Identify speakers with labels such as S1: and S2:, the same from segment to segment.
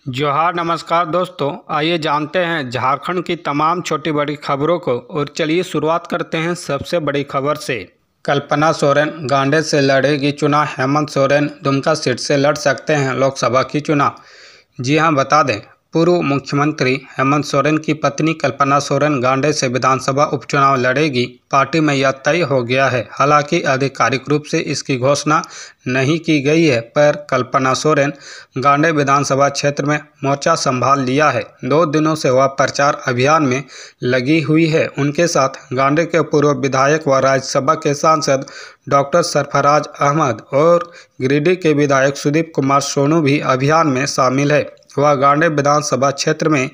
S1: जोहार नमस्कार दोस्तों, आइए जानते हैं झारखंड की तमाम छोटी बड़ी खबरों को। और चलिए शुरुआत करते हैं सबसे बड़ी खबर से। कल्पना सोरेन गांडे से लड़ेगी चुनाव। हेमंत सोरेन दुमका सीट से लड़ सकते हैं लोकसभा की चुनाव। जी हां, बता दें, पूर्व मुख्यमंत्री हेमंत सोरेन की पत्नी कल्पना सोरेन गांडे से विधानसभा उपचुनाव लड़ेगी। पार्टी में यह तय हो गया है। हालांकि आधिकारिक रूप से इसकी घोषणा नहीं की गई है, पर कल्पना सोरेन गांडे विधानसभा क्षेत्र में मोर्चा संभाल लिया है। 2 दिनों से वह प्रचार अभियान में लगी हुई है। उनके साथ गांडे के पूर्व विधायक व राज्यसभा के सांसद डॉक्टर सरफराज अहमद और गिरिडीह के विधायक सुदीप कुमार सोनू भी अभियान में शामिल है। वह गांडे विधानसभा क्षेत्र में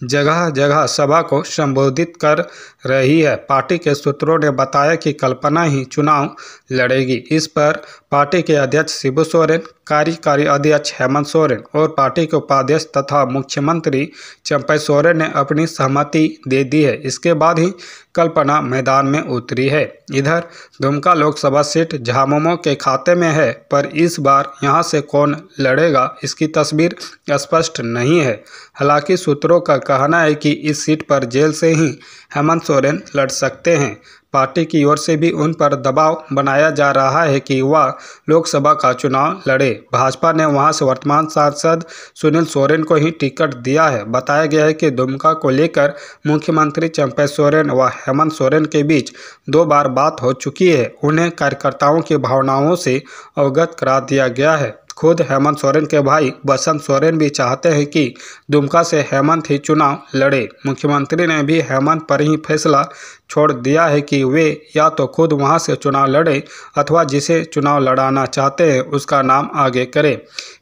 S1: जगह जगह सभा को संबोधित कर रही है। पार्टी के सूत्रों ने बताया कि कल्पना ही चुनाव लड़ेगी। इस पर पार्टी के अध्यक्ष शिबू सोरेन, कार्यकारी अध्यक्ष हेमंत सोरेन और पार्टी के उपाध्यक्ष तथा मुख्यमंत्री चंपई सोरेन ने अपनी सहमति दे दी है। इसके बाद ही कल्पना मैदान में उतरी है। इधर दुमका लोकसभा सीट झामुमो के खाते में है, पर इस बार यहां से कौन लड़ेगा इसकी तस्वीर स्पष्ट नहीं है। हालांकि सूत्रों का कहना है कि इस सीट पर जेल से ही हेमंत सोरेन लड़ सकते हैं। पार्टी की ओर से भी उन पर दबाव बनाया जा रहा है कि वह लोकसभा का चुनाव लड़े। भाजपा ने वहां से वर्तमान सांसद सुनील सोरेन को ही टिकट दिया है। बताया गया है कि दुमका को लेकर मुख्यमंत्री चंपई सोरेन व हेमंत सोरेन के बीच 2 बार बात हो चुकी है। उन्हें कार्यकर्ताओं की भावनाओं से अवगत करा दिया गया है। खुद हेमंत सोरेन के भाई बसंत सोरेन भी चाहते हैं कि दुमका से हेमंत ही चुनाव लड़े। मुख्यमंत्री ने भी हेमंत पर ही फैसला छोड़ दिया है कि वे या तो खुद वहां से चुनाव लड़े अथवा जिसे चुनाव लड़ाना चाहते हैं उसका नाम आगे करें।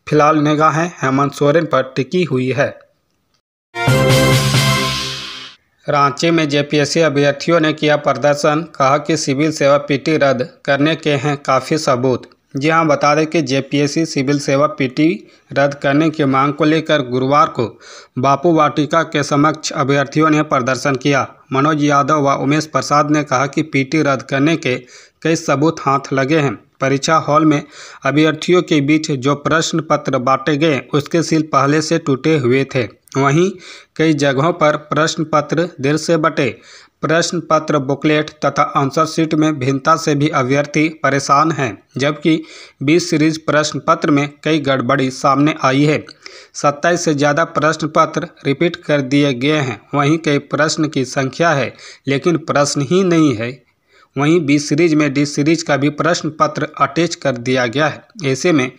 S1: फिलहाल निगाहें हेमंत सोरेन पर टिकी हुई है। रांची में जेपीएससी अभ्यर्थियों ने किया प्रदर्शन, कहा कि सिविल सेवा पीटी रद्द करने के हैं काफ़ी सबूत। जी हां, बता दें कि जेपीएससी सिविल सेवा पीटी रद्द करने की मांग को लेकर गुरुवार को बापू वाटिका के समक्ष अभ्यर्थियों ने प्रदर्शन किया। मनोज यादव व उमेश प्रसाद ने कहा कि पीटी रद्द करने के कई सबूत हाथ लगे हैं। परीक्षा हॉल में अभ्यर्थियों के बीच जो प्रश्न पत्र बांटे गए उसके सील पहले से टूटे हुए थे। वहीं कई जगहों पर प्रश्न पत्र देर से बटे। प्रश्न पत्र बुकलेट तथा आंसर शीट में भिन्नता से भी अभ्यर्थी परेशान हैं, जबकि 20 सीरीज प्रश्न पत्र में कई गड़बड़ी सामने आई है। 27 से ज़्यादा प्रश्न पत्र रिपीट कर दिए गए हैं। वहीं कई प्रश्न की संख्या है लेकिन प्रश्न ही नहीं है। वहीं 20 सीरीज में डी सीरीज का भी प्रश्न पत्र अटैच कर दिया गया है। ऐसे में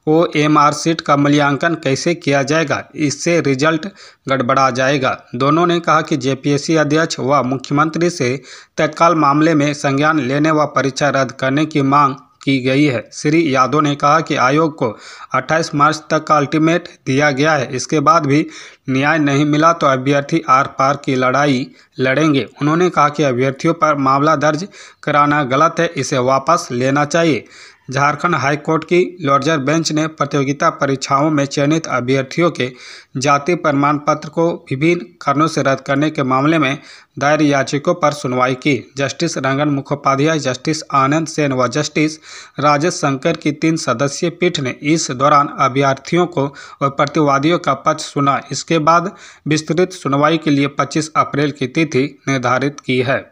S1: OMR सीट का मूल्यांकन कैसे किया जाएगा, इससे रिजल्ट गड़बड़ा जाएगा। दोनों ने कहा कि जेपीएससी अध्यक्ष व मुख्यमंत्री से तत्काल मामले में संज्ञान लेने व परीक्षा रद्द करने की मांग की गई है। श्री यादव ने कहा कि आयोग को 28 मार्च तक का अल्टीमेट दिया गया है। इसके बाद भी न्याय नहीं मिला तो अभ्यर्थी आर पार की लड़ाई लड़ेंगे। उन्होंने कहा कि अभ्यर्थियों पर मामला दर्ज कराना गलत है, इसे वापस लेना चाहिए। झारखंड हाईकोर्ट की लोअर बेंच ने प्रतियोगिता परीक्षाओं में चयनित अभ्यर्थियों के जाति प्रमाण पत्र को विभिन्न कारणों से रद्द करने के मामले में दायर याचिकाओं पर सुनवाई की। जस्टिस रंगन मुखोपाध्याय, जस्टिस आनंद सेन व जस्टिस राजेश शंकर की 3 सदस्यीय पीठ ने इस दौरान अभ्यर्थियों को और प्रतिवादियों का पक्ष सुना। इसके बाद विस्तृत सुनवाई के लिए 25 अप्रैल की तिथि निर्धारित की है।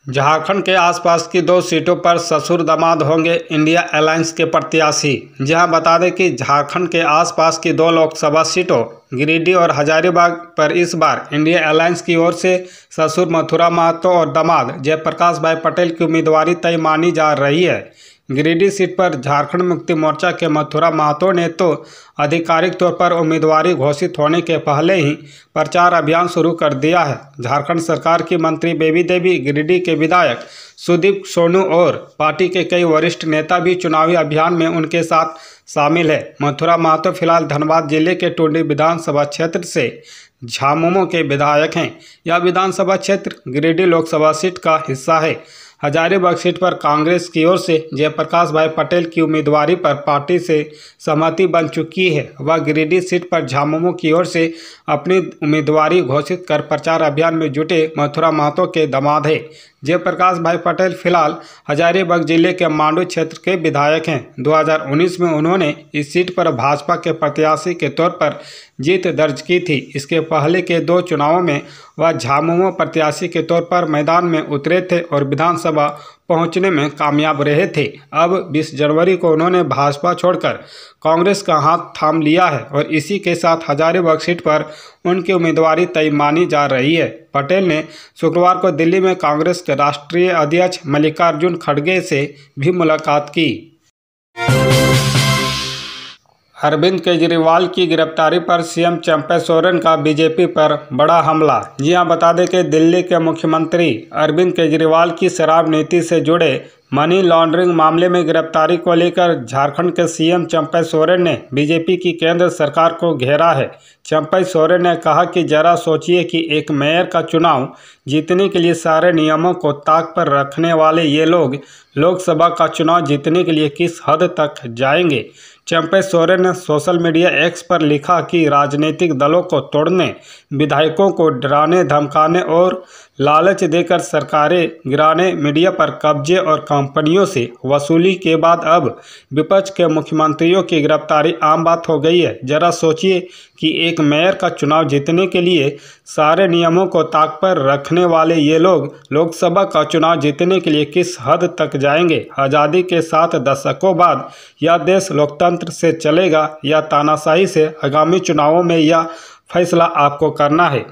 S1: झारखंड के आसपास की 2 सीटों पर ससुर दामाद होंगे इंडिया अलायंस के प्रत्याशी। जहां बता दें कि झारखंड के आसपास की 2 लोकसभा सीटों गिरिडीह और हजारीबाग पर इस बार इंडिया अलायंस की ओर से ससुर मथुरा महतो और दामाद जयप्रकाश भाई पटेल की उम्मीदवारी तय मानी जा रही है। गिरिडीह सीट पर झारखंड मुक्ति मोर्चा के मथुरा महतो ने तो आधिकारिक तौर पर उम्मीदवारी घोषित होने के पहले ही प्रचार अभियान शुरू कर दिया है। झारखंड सरकार की मंत्री बेबी देवी, गिरिडीह के विधायक सुदीप सोनू और पार्टी के कई वरिष्ठ नेता भी चुनावी अभियान में उनके साथ शामिल है। मथुरा महतो फिलहाल धनबाद जिले के टुंडी विधानसभा क्षेत्र से झामुमो के विधायक हैं। यह विधानसभा क्षेत्र गिरिडीह लोकसभा सीट का हिस्सा है। हजारीबाग सीट पर कांग्रेस की ओर से जयप्रकाश भाई पटेल की उम्मीदवारी पर पार्टी से सहमति बन चुकी है। वह गिरिडीह सीट पर झामुमो की ओर से अपनी उम्मीदवारी घोषित कर प्रचार अभियान में जुटे मथुरा महतो के दामाद है। जयप्रकाश भाई पटेल फिलहाल हजारीबाग जिले के मांडू क्षेत्र के विधायक हैं। 2019 में उन्होंने इस सीट पर भाजपा के प्रत्याशी के तौर पर जीत दर्ज की थी। इसके पहले के 2 चुनावों में वह झामुमो प्रत्याशी के तौर पर मैदान में उतरे थे और विधानसभा पहुंचने में कामयाब रहे थे। अब 20 जनवरी को उन्होंने भाजपा छोड़कर कांग्रेस का हाथ थाम लिया है और इसी के साथ हजारीबाग सीट पर उनकी उम्मीदवारी तय मानी जा रही है। पटेल ने शुक्रवार को दिल्ली में कांग्रेस के राष्ट्रीय अध्यक्ष मल्लिकार्जुन खड़गे से भी मुलाकात की। अरविंद केजरीवाल की गिरफ्तारी पर सीएम चंपा सोरेन का बीजेपी पर बड़ा हमला। जी हां, बता दें कि दिल्ली के मुख्यमंत्री अरविंद केजरीवाल की शराब नीति से जुड़े मनी लॉन्ड्रिंग मामले में गिरफ्तारी को लेकर झारखंड के सीएम चंपा सोरेन ने बीजेपी की केंद्र सरकार को घेरा है। चंपा सोरेन ने कहा कि जरा सोचिए कि एक मेयर का चुनाव जीतने के लिए सारे नियमों को ताक पर रखने वाले ये लोग लोकसभा का चुनाव जीतने के लिए किस हद तक जाएंगे। चंपा सोरेन ने सोशल मीडिया एक्स पर लिखा कि राजनीतिक दलों को तोड़ने, विधायकों को डराने धमकाने और लालच देकर सरकारें गिराने, मीडिया पर कब्जे और कंपनियों से वसूली के बाद अब विपक्ष के मुख्यमंत्रियों की गिरफ्तारी आम बात हो गई है। जरा सोचिए कि एक मेयर का चुनाव जीतने के लिए सारे नियमों को ताक पर रखने वाले ये लोग लोकसभा का चुनाव जीतने के लिए किस हद तक जाएंगे। आज़ादी के 7 दशकों बाद यह देश लोकतंत्र से चलेगा या तानाशाही से, आगामी चुनावों में यह फैसला आपको करना है।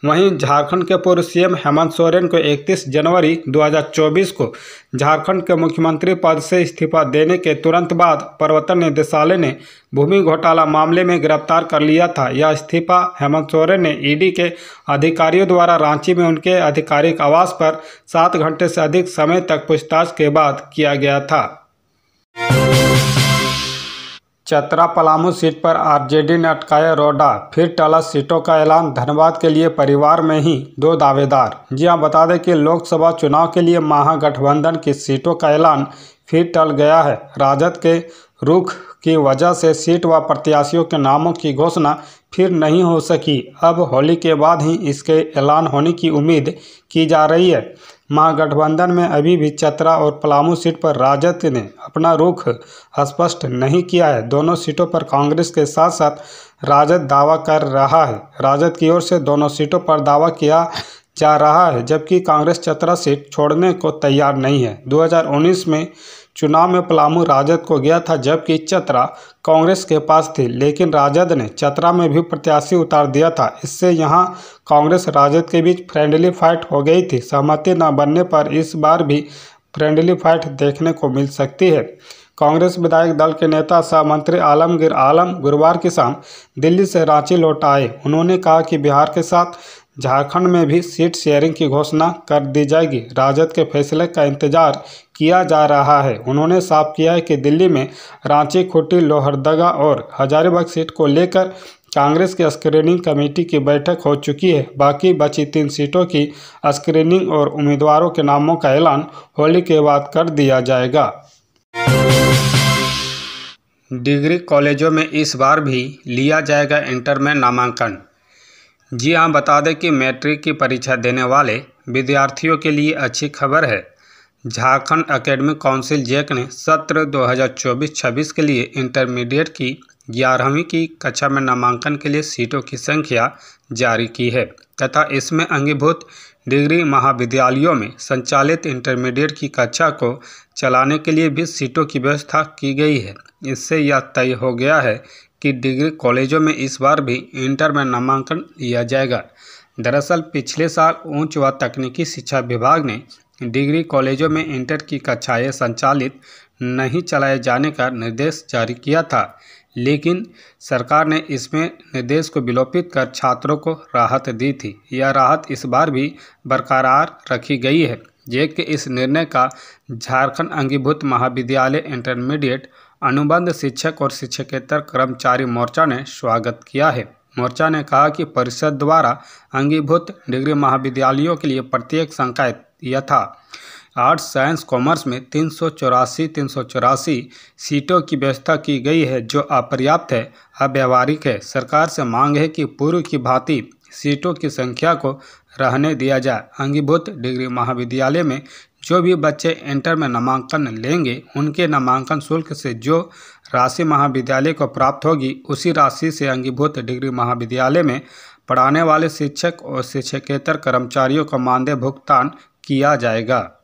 S1: वहीं झारखंड के पूर्व सीएम हेमंत सोरेन को 31 जनवरी 2024 को झारखंड के मुख्यमंत्री पद से इस्तीफा देने के तुरंत बाद प्रवर्तन निदेशालय ने भूमि घोटाला मामले में गिरफ्तार कर लिया था। यह इस्तीफा हेमंत सोरेन ने ईडी के अधिकारियों द्वारा रांची में उनके आधिकारिक आवास पर 7 घंटे से अधिक समय तक पूछताछ के बाद किया गया था। चतरा पलामू सीट पर आरजेडी ने अटकाया रोडा, फिर टला सीटों का ऐलान। धनबाद के लिए परिवार में ही 2 दावेदार। जी हां, बता दें कि लोकसभा चुनाव के लिए महागठबंधन की सीटों का ऐलान फिर टल गया है। राजद के रुख की वजह से सीट व प्रत्याशियों के नामों की घोषणा फिर नहीं हो सकी। अब होली के बाद ही इसके ऐलान होने की उम्मीद की जा रही है। महागठबंधन में अभी भी चतरा और पलामू सीट पर राजद ने अपना रुख स्पष्ट नहीं किया है। दोनों सीटों पर कांग्रेस के साथ साथ राजद दावा कर रहा है। राजद की ओर से दोनों सीटों पर दावा किया जा रहा है, जबकि कांग्रेस चतरा सीट छोड़ने को तैयार नहीं है। 2019 में चुनाव में पलामू राजद को गया था, जबकि चतरा कांग्रेस के पास थी, लेकिन राजद ने चतरा में भी प्रत्याशी उतार दिया था। इससे यहां कांग्रेस राजद के बीच फ्रेंडली फाइट हो गई थी। सहमति न बनने पर इस बार भी फ्रेंडली फाइट देखने को मिल सकती है। कांग्रेस विधायक दल के नेता सह मंत्री आलमगीर आलम गुरुवार की शाम दिल्ली से रांची लौट आए। उन्होंने कहा कि बिहार के साथ झारखंड में भी सीट शेयरिंग की घोषणा कर दी जाएगी। राजद के फैसले का इंतजार किया जा रहा है। उन्होंने साफ किया है कि दिल्ली में रांची, खूंटी, लोहरदगा और हजारीबाग सीट को लेकर कांग्रेस की स्क्रीनिंग कमेटी की बैठक हो चुकी है। बाकी बची 3 सीटों की स्क्रीनिंग और उम्मीदवारों के नामों का ऐलान होली के बाद कर दिया जाएगा। डिग्री कॉलेजों में इस बार भी लिया जाएगा इंटर में नामांकन। जी हां, बता दें कि मैट्रिक की परीक्षा देने वाले विद्यार्थियों के लिए अच्छी खबर है। झारखंड एकेडमिक काउंसिल जैक ने सत्र 2024-26 के लिए इंटरमीडिएट की 11वीं की कक्षा में नामांकन के लिए सीटों की संख्या जारी की है तथा इसमें अंगीभूत डिग्री महाविद्यालयों में संचालित इंटरमीडिएट की कक्षा को चलाने के लिए भी सीटों की व्यवस्था की गई है। इससे यह तय हो गया है कि डिग्री कॉलेजों में इस बार भी इंटर में नामांकन लिया जाएगा। दरअसल पिछले साल उच्च व तकनीकी शिक्षा विभाग ने डिग्री कॉलेजों में इंटर की कक्षाएं संचालित नहीं चलाए जाने का निर्देश जारी किया था, लेकिन सरकार ने इसमें निर्देश को विलोपित कर छात्रों को राहत दी थी। यह राहत इस बार भी बरकरार रखी गई है। जैक के इस निर्णय का झारखंड अंगीभूत महाविद्यालय इंटरमीडिएट अनुबंध शिक्षक और शिक्षकेतर कर्मचारी मोर्चा ने स्वागत किया है। मोर्चा ने कहा कि परिषद द्वारा अंगीभूत डिग्री महाविद्यालयों के लिए प्रत्येक संकाय यथा आर्ट्स, साइंस, कॉमर्स में 384 सीटों की व्यवस्था की गई है, जो अपर्याप्त है, अव्यावहारिक है। सरकार से मांग है कि पूर्व की भांति सीटों की संख्या को रहने दिया जाए। अंगीभूत डिग्री महाविद्यालय में जो भी बच्चे इंटर में नामांकन लेंगे, उनके नामांकन शुल्क से जो राशि महाविद्यालय को प्राप्त होगी, उसी राशि से अंगीभूत डिग्री महाविद्यालय में पढ़ाने वाले शिक्षक और शिक्षकेतर कर्मचारियों का मानदेय भुगतान किया जाएगा।